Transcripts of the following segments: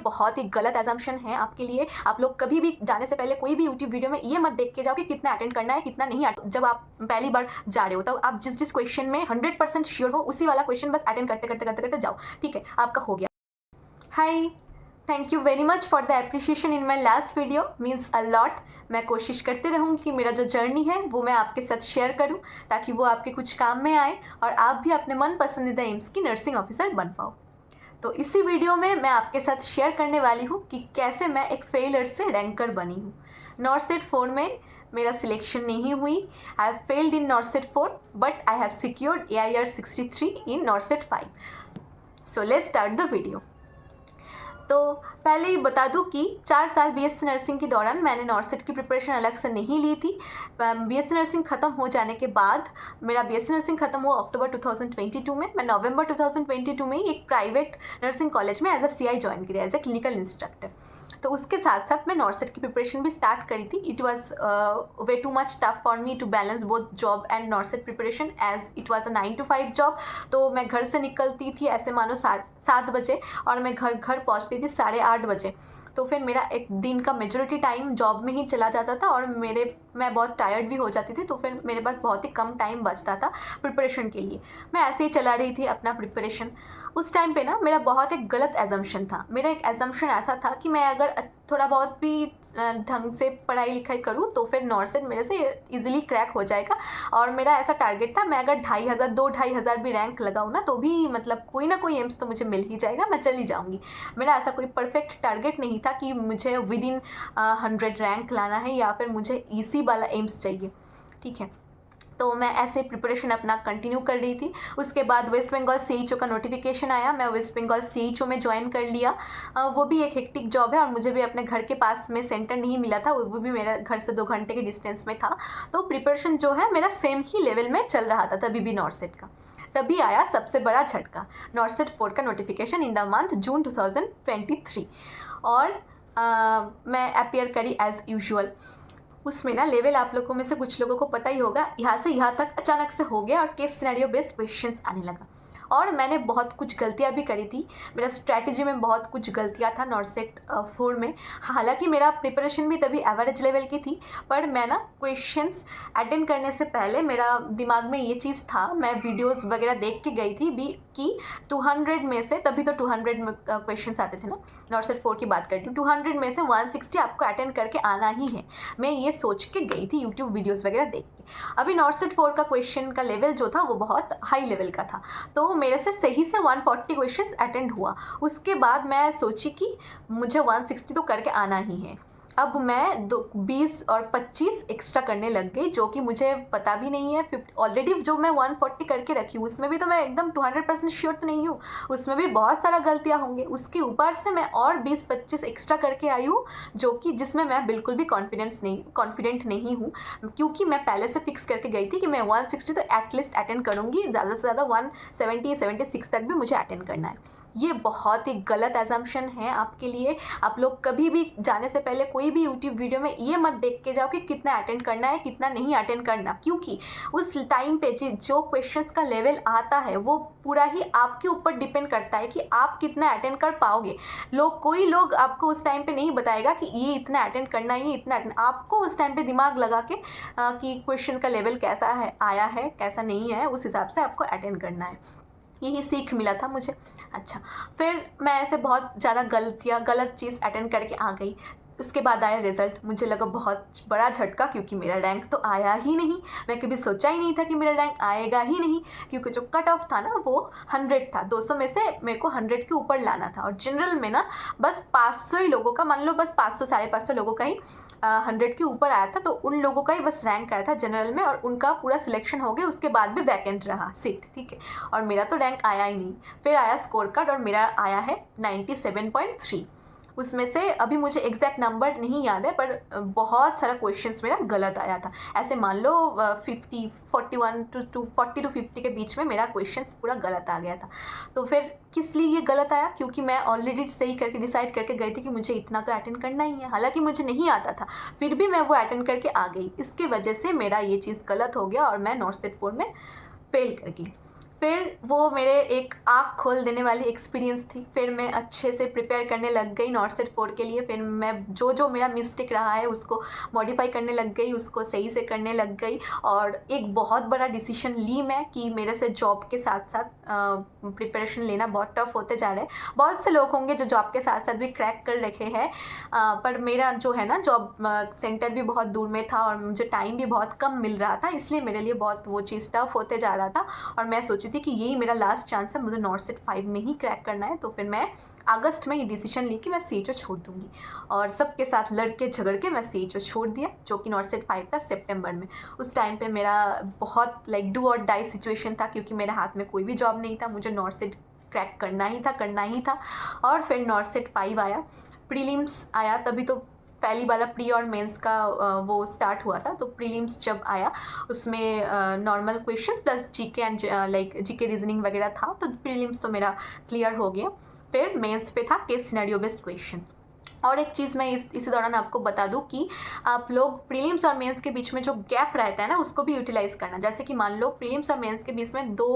बहुत ही गलत एजम्पशन है आपके लिए। आप लोग कभी भी जाने से पहले कोई भी यूट्यूब वीडियो में ये मत देख के जाओ कि कितना अटेंड करना है कितना नहीं। जब आप पहली बार जा रहे हो तब आप जिस क्वेश्चन में 100% श्योर हो उसी वाला क्वेश्चन बस अटेंड करते करते करते करते जाओ, ठीक है, आपका हो गया। Hi, thank you very much for the appreciation in my last video, means a lot. मैं कोशिश करते रहूँगी कि मेरा जो जर्नी है वो मैं आपके साथ शेयर करूँ ताकि वो आपके कुछ काम में आए और आप भी अपने मन पसंदीदा एम्स की नर्सिंग ऑफिसर बन पाओ। तो इसी वीडियो में मैं आपके साथ शेयर करने वाली हूँ कि कैसे मैं एक फेलर से रैंकर बनी हूँ। नॉर्सेट 4 में मेरा सिलेक्शन नहीं हुई। I have failed in नॉर्सेट 4 but I have secured AIR 63 in नॉर्सेट 5। So let's start the video. तो पहले ही बता दूं कि 4 साल BSc नर्सिंग के दौरान मैंने नॉर्सेट की प्रिपरेशन अलग से नहीं ली थी। BSc नर्सिंग ख़त्म हो जाने के बाद मेरा BSc नर्सिंग ख़त्म हुआ अक्टूबर 2022 में। मैं नवंबर 2022 में ही एक प्राइवेट नर्सिंग कॉलेज में एज अ CI ज्वाइन किया, एज ए क्लिनिकल इंस्ट्रक्टर। तो उसके साथ साथ मैं नॉर्सेट की प्रिपरेशन भी स्टार्ट करी थी। It was way too much tough for me to balance both job and NORCET preparation as it was a 9 to 5 job. तो मैं घर से निकलती थी ऐसे मानो 7 बजे और मैं घर पहुंचती थी 8:30 बजे। तो फिर मेरा एक दिन का मेजॉरिटी टाइम जॉब में ही चला जाता था और मैं बहुत टायर्ड भी हो जाती थी। तो फिर मेरे पास बहुत ही कम टाइम बचता था प्रिपरेशन के लिए। मैं ऐसे ही चला रही थी अपना प्रिपरेशन। उस टाइम पे ना मेरा बहुत एक गलत एजम्पशन था। मेरा एक एजम्पशन ऐसा था कि मैं अगर थोड़ा बहुत भी ढंग से पढ़ाई लिखाई करूँ तो फिर नॉर्सेट मेरे से इजीली क्रैक हो जाएगा। और मेरा ऐसा टारगेट था, मैं अगर 2,500 भी रैंक लगाऊँ ना तो भी मतलब कोई ना कोई एम्स तो मुझे मिल ही जाएगा, मैं चली जाऊँगी। मेरा ऐसा कोई परफेक्ट टारगेट नहीं था कि मुझे विद इन 100 रैंक लाना है या फिर मुझे ईसी वाला एम्स चाहिए, ठीक है। तो मैं ऐसे प्रिपरेशन अपना कंटिन्यू कर रही थी। उसके बाद वेस्ट बंगाल CHO का नोटिफिकेशन आया। मैं वेस्ट बंगाल CHO में ज्वाइन कर लिया। वो भी एक हेक्टिक जॉब है और मुझे भी अपने घर के पास में सेंटर नहीं मिला था, वो भी मेरा घर से 2 घंटे के डिस्टेंस में था। तो प्रिपरेशन जो है मेरा सेम ही लेवल में चल रहा था तभी भी नॉर्सेट का। तभी आया सबसे बड़ा झटका, नॉर्सेट 4 का नोटिफिकेशन इन द मंथ जून 2023 और मैं अपीयर करी एज यूजुअल। उसमें ना लेवल आप लोगों में से कुछ लोगों को पता ही होगा, यहाँ से यहाँ तक अचानक से हो गया और केस सिनेरियो बेस्ड क्वेश्चंस आने लगा। और मैंने बहुत कुछ गलतियाँ भी करी थी। मेरा स्ट्रैटेजी में बहुत कुछ गलतियाँ था नॉर्सेट 4 में। हालांकि मेरा प्रिपरेशन भी तभी एवरेज लेवल की थी, पर मैं ना क्वेश्चंस अटेंड करने से पहले मेरा दिमाग में ये चीज़ था, मैं वीडियोस वगैरह देख के गई थी भी कि 200 में से, तभी तो 200 में क्वेश्चंस आते थे ना, नॉर्सेट 4 की बात कर रही हूँ, 200 में से 160 आपको अटेंड करके आना ही है। मैं ये सोच के गई थी यूट्यूब वीडियोज़ वगैरह देख के। अभी नॉर्सेट 4 का क्वेश्चन का लेवल जो था वो बहुत हाई लेवल का था। तो मेरे से सही से 140 क्वेश्चंस अटेंड हुआ। उसके बाद मैं सोची कि मुझे 160 तो करके आना ही है। अब मैं 20 और 25 एक्स्ट्रा करने लग गई, जो कि मुझे पता भी नहीं है। ऑलरेडी जो मैं 140 करके रखी हूँ उसमें भी तो मैं एकदम 200% श्योर तो नहीं हूँ, उसमें भी बहुत सारा गलतियाँ होंगी। उसके ऊपर से मैं और 20-25 एक्स्ट्रा करके आई हूँ, जो कि जिसमें मैं बिल्कुल भी कॉन्फिडेंट नहीं हूँ, क्योंकि मैं पहले से फिक्स करके गई थी कि मैं 160 तो एटलीस्ट अटेंड करूँगी, ज़्यादा से ज़्यादा 176 तक भी मुझे अटेंड करना है। ये बहुत ही गलत एजम्पशन है आपके लिए। आप लोग कभी भी जाने से पहले कोई भी यूट्यूब वीडियो में ये मत देख के जाओ कि कितना अटेंड करना है कितना नहीं अटेंड करना, क्योंकि उस टाइम पे जो क्वेश्चंस का लेवल आता है वो पूरा ही आपके ऊपर डिपेंड करता है कि आप कितना अटेंड कर पाओगे। कोई लोग आपको उस टाइम पे नहीं बताएगा कि ये इतना अटेंड करना है, ये इतना अटेंड, आपको उस टाइम पे दिमाग लगा के कि क्वेश्चन का लेवल कैसा है, आया है कैसा नहीं है, उस हिसाब से आपको अटेंड करना है। यही सीख मिला था मुझे। अच्छा, फिर मैं ऐसे बहुत ज़्यादा गलत चीज़ अटेंड करके आ गई। उसके बाद आया रिज़ल्ट। मुझे लगा बहुत बड़ा झटका, क्योंकि मेरा रैंक तो आया ही नहीं। मैं कभी सोचा ही नहीं था कि मेरा रैंक आएगा ही नहीं, क्योंकि जो कट ऑफ था ना वो 100 था। 200 में से मेरे को 100 के ऊपर लाना था और जनरल में ना बस 500 ही लोगों का, मान लो बस 500 550 लोगों का ही 100 के ऊपर आया था। तो उन लोगों का ही बस रैंक आया था जनरल में और उनका पूरा सिलेक्शन हो गया। उसके बाद भी वैकेंट रहा सीट, ठीक है, और मेरा तो रैंक आया ही नहीं। फिर आया स्कोर कार्ड और मेरा आया है 97.3। उसमें से अभी मुझे एग्जैक्ट नंबर नहीं याद है, पर बहुत सारा क्वेश्चंस मेरा गलत आया था। ऐसे मान लो 41 to 40 to 50 के बीच में मेरा क्वेश्चंस पूरा गलत आ गया था। तो फिर किस लिए ये गलत आया? क्योंकि मैं ऑलरेडी सही करके डिसाइड करके गई थी कि मुझे इतना तो अटेंड करना ही है। हालांकि मुझे नहीं आता था, फिर भी मैं वो अटेंड करके आ गई। इसके वजह से मेरा ये चीज़ गलत हो गया और मैं नॉर्सेट 4 में फेल कर गई। फिर वो मेरे एक आँख खोल देने वाली एक्सपीरियंस थी। फिर मैं अच्छे से प्रिपेयर करने लग गई नॉर्थ सेट 4 के लिए। फिर मैं जो मेरा मिस्टेक रहा है उसको मॉडिफाई करने लग गई, उसको सही से करने लग गई। और एक बहुत बड़ा डिसीजन ली मैं कि मेरे से जॉब के साथ साथ प्रिपरेशन लेना बहुत टफ होते जा रहा है। बहुत से लोग होंगे जो जॉब के साथ साथ भी क्रैक कर रखे हैं, पर मेरा जो है ना जॉब सेंटर भी बहुत दूर में था और मुझे टाइम भी बहुत कम मिल रहा था, इसलिए मेरे लिए बहुत वो चीज़ टफ होते जा रहा था। और मैं सोची थी कि यही मेरा लास्ट चांस है, मुझे नॉर्थ सेट 5 में ही क्रैक करना है। तो फिर मैं अगस्त में ये डिसीजन ली कि मैं CHO छोड़ दूंगी, और सबके साथ लड़के झगड़ के मैं CHO छोड़ दिया, जो कि नॉर्थ सेट 5 था सितंबर में। उस टाइम पे मेरा बहुत लाइक डू और डाई सिचुएशन था, क्योंकि मेरे हाथ में कोई भी जॉब नहीं था, मुझे नॉर्थ सेट क्रैक करना ही था। और फिर नॉर्थ सेट 5 आया, प्रीलिम्स आया, तभी तो पहली वाला प्री और मेंस का वो स्टार्ट हुआ था। तो प्रीलिम्स जब आया उसमें normal questions plus GK and like GK reasoning वगैरह था, तो प्रीलिम्स तो मेरा क्लियर हो गया। फिर मेंस पे था केस सिनेरियो बेस्ड क्वेश्चंस। और एक चीज़ मैं इसी दौरान आपको बता दूं कि आप लोग प्रीलिम्स और मेंस के बीच में जो गैप रहता है ना, उसको भी यूटिलाइज़ करना। जैसे कि मान लो प्रीलिम्स और मेंस के बीच में 2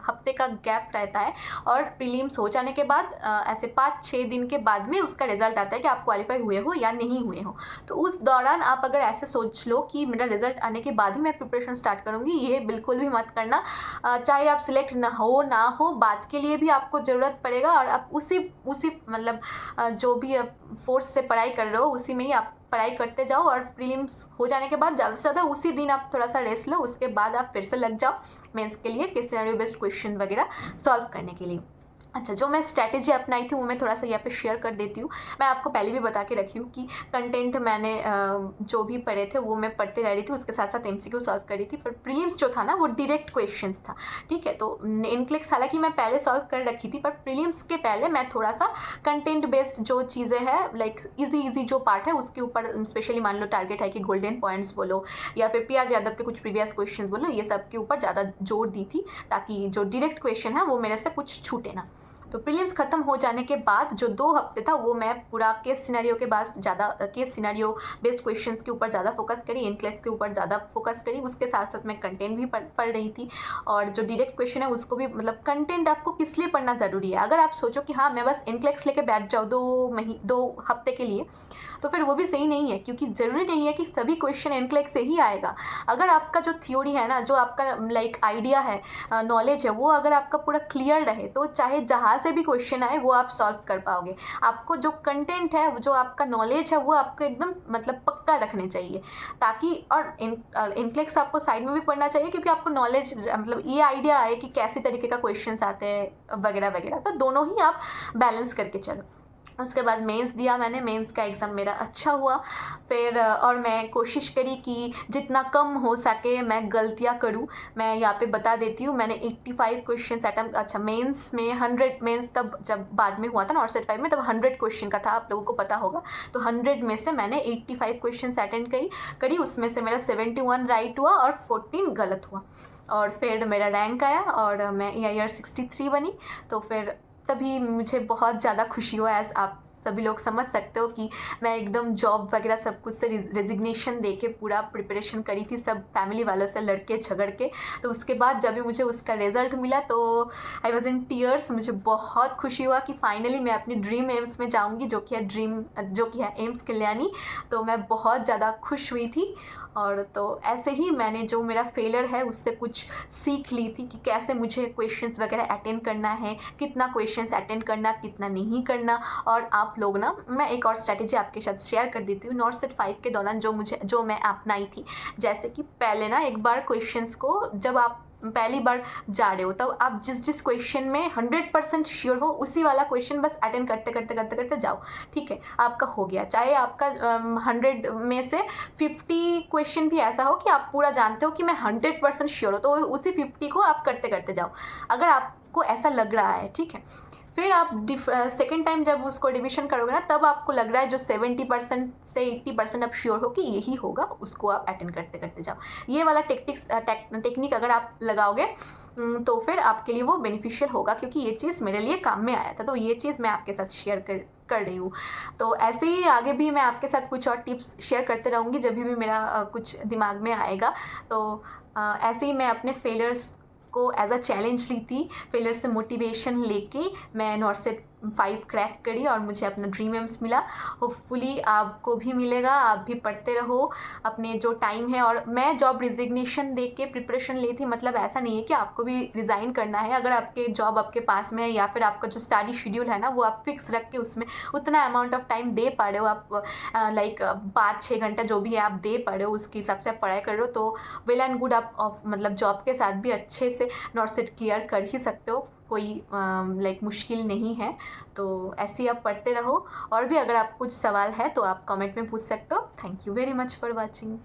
हफ्ते का गैप रहता है, और प्रीलिम्स हो जाने के बाद ऐसे 5-6 दिन के बाद में उसका रिजल्ट आता है कि आप क्वालिफाई हुए हो या नहीं हुए हो। तो उस दौरान आप अगर ऐसे सोच लो कि मेरा रिजल्ट आने के बाद ही मैं प्रिपरेशन स्टार्ट करूँगी, ये बिल्कुल भी मत करना। चाहे आप सिलेक्ट ना हो, बात के लिए भी आपको ज़रूरत पड़ेगा, और आप उसी मतलब जो भी फोर्स से पढ़ाई कर रहे हो उसी में ही आप पढ़ाई करते जाओ। और प्रीलिम्स हो जाने के बाद ज़्यादा से ज़्यादा उसी दिन आप थोड़ा सा रेस्ट लो, उसके बाद आप फिर से लग जाओ मेंस के लिए केस सिनेरियो बेस्ड क्वेश्चन वगैरह सॉल्व करने के लिए। अच्छा, जो मैं स्ट्रैटेजी अपनाई थी वो मैं थोड़ा सा यहाँ पे शेयर कर देती हूँ। मैं आपको पहले भी बता के रखी हूँ कि कंटेंट मैंने जो भी पढ़े थे वो मैं पढ़ते रह रही थी, उसके साथ साथ MCQ सॉल्व कर रही थी। पर प्रीलिम्स जो था ना वो डायरेक्ट क्वेश्चंस था, ठीक है। तो इनक्लिक्स हालांकि मैं पहले सॉल्व कर रखी थी, पर प्रीलिम्स के पहले मैं थोड़ा सा कंटेंट बेस्ड जो चीज़ें हैं लाइक ईजी जो पार्ट है उसके ऊपर, स्पेशली मान लो टारगेट है कि गोल्डन पॉइंट्स बोलो या फिर PR यादव के कुछ प्रीवियस क्वेश्चन बोलो, ये सब के ऊपर ज़्यादा जोर दी थी, ताकि जो डायरेक्ट क्वेश्चन है वो मेरे से कुछ छूटे ना। तो प्रीलिम्स खत्म हो जाने के बाद जो 2 हफ्ते था वो मैं पूरा केस सिनेरियो के बाद ज़्यादा केस सिनेरियो बेस्ड क्वेश्चंस के ऊपर ज़्यादा फोकस करी, इंटेलेक्ट के ऊपर ज़्यादा फोकस करी। उसके साथ साथ मैं कंटेंट भी पढ़ रही थी, और जो डायरेक्ट क्वेश्चन है उसको भी, मतलब कंटेंट आपको किस लिए पढ़ना ज़रूरी है। अगर आप सोचो कि हाँ मैं बस इंटेलेक्ट्स लेके बैठ जाऊँ 2 हफ्ते के लिए, तो फिर वो भी सही नहीं है, क्योंकि ज़रूरी नहीं है कि सभी क्वेश्चन इंटेलेक्ट से ही आएगा। अगर आपका जो थ्योरी है ना, जो आपका लाइक आइडिया है, नॉलेज है, वो अगर आपका पूरा क्लियर रहे तो चाहे जहाँ से भी क्वेश्चन आए वो आप सॉल्व कर पाओगे। आपको जो कंटेंट है, जो आपका नॉलेज है, वो आपको एकदम मतलब पक्का रखने चाहिए, ताकि और इंटेलेक्ट्स आपको साइड में भी पढ़ना चाहिए, क्योंकि आपको नॉलेज मतलब ये आइडिया आए कि कैसे तरीके का क्वेश्चंस आते हैं वगैरह वगैरह। तो दोनों ही आप बैलेंस करके चलो। उसके बाद मेंस दिया मैंने, मेंस का एग्ज़ाम मेरा अच्छा हुआ। फिर और मैं कोशिश करी कि जितना कम हो सके मैं गलतियां करूं। मैं यहाँ पे बता देती हूँ, मैंने 85 क्वेश्चन अटैम्प्ट, अच्छा मेंस में 100, मेंस तब जब बाद में हुआ था नॉर्थ सेट 5 में, तब 100 क्वेश्चन का था, आप लोगों को पता होगा। तो 100 में से मैंने 85 क्वेश्चन अटेंड करी, उसमें से मेरा 71 राइट हुआ और 14 गलत हुआ। और फिर मेरा रैंक आया और मैं EIR 63 बनी। तो फिर तभी मुझे बहुत ज़्यादा खुशी हुआ। एज आप सभी लोग समझ सकते हो कि मैं एकदम जॉब वगैरह सब कुछ से रेजिग्नेशन दे के पूरा प्रिपरेशन करी थी, सब फैमिली वालों से लड़के झगड़ के। तो उसके बाद जब भी मुझे उसका रिज़ल्ट मिला तो आई वॉज इन टीयर्स। मुझे बहुत खुशी हुआ कि फाइनली मैं अपनी ड्रीम एम्स में जाऊंगी, जो कि है एम्स कल्याणी। तो मैं बहुत ज़्यादा खुश हुई थी। और तो ऐसे ही मैंने जो मेरा फेलियर है उससे कुछ सीख ली थी कि कैसे मुझे क्वेश्चंस वगैरह अटेंड करना है, कितना क्वेश्चंस अटेंड करना, कितना नहीं करना। और आप लोग ना, मैं एक और स्ट्रैटेजी आपके साथ शेयर कर देती हूँ नॉर्थ सेट 5 के दौरान जो मैं अपनाई थी। जैसे कि पहले ना एक बार क्वेश्चंस को जब आप पहली बार जा रहे हो, तब आप जिस क्वेश्चन में 100% श्योर हो उसी वाला क्वेश्चन बस अटेंड करते जाओ, ठीक है। आपका हो गया, चाहे आपका 100 में से 50 क्वेश्चन भी ऐसा हो कि आप पूरा जानते हो कि मैं 100% श्योर हो, तो उसी 50 को आप करते जाओ, अगर आपको ऐसा लग रहा है, ठीक है। फिर आप सेकेंड टाइम जब उसको डिविजन करोगे ना, तब आपको लग रहा है जो 70% से 80% आप श्योर हो कि यही होगा, उसको आप अटेंड करते जाओ। ये वाला टेक्निक अगर आप लगाओगे तो फिर आपके लिए वो बेनिफिशियल होगा, क्योंकि ये चीज़ मेरे लिए काम में आया था। तो ये चीज़ मैं आपके साथ शेयर कर रही हूँ। तो ऐसे ही आगे भी मैं आपके साथ कुछ और टिप्स शेयर करते रहूँगी जब भी मेरा कुछ दिमाग में आएगा। तो ऐसे ही मैं अपने फेलियर्स को एज अ चैलेंज ली थी, फेलियर से मोटिवेशन लेके मैं नॉर्सेट 5 क्रैक करी और मुझे अपना ड्रीम एम्स मिला। होपफुली आपको भी मिलेगा, आप भी पढ़ते रहो अपने जो टाइम है। और मैं जॉब रिजिग्नेशन दे के प्रिपरेशन ली थी, मतलब ऐसा नहीं है कि आपको भी रिज़ाइन करना है। अगर आपके जॉब आपके पास में है या फिर आपका जो स्टडी शेड्यूल है ना वो आप फिक्स रख के उसमें उतना अमाउंट ऑफ टाइम दे पा रहे हो, आप लाइक 5-6 घंटा जो भी है आप दे पा रहे हो, उसके हिसाब से आप पढ़ाई कर रहे हो, तो वेल एंड गुड। आप मतलब जॉब के साथ भी अच्छे से नॉर्सेट क्लियर कर ही सकते हो, कोई लाइक मुश्किल नहीं है। तो ऐसे ही आप पढ़ते रहो। और भी अगर आप कुछ सवाल है तो आप कमेंट में पूछ सकते हो। Thank you very much for watching.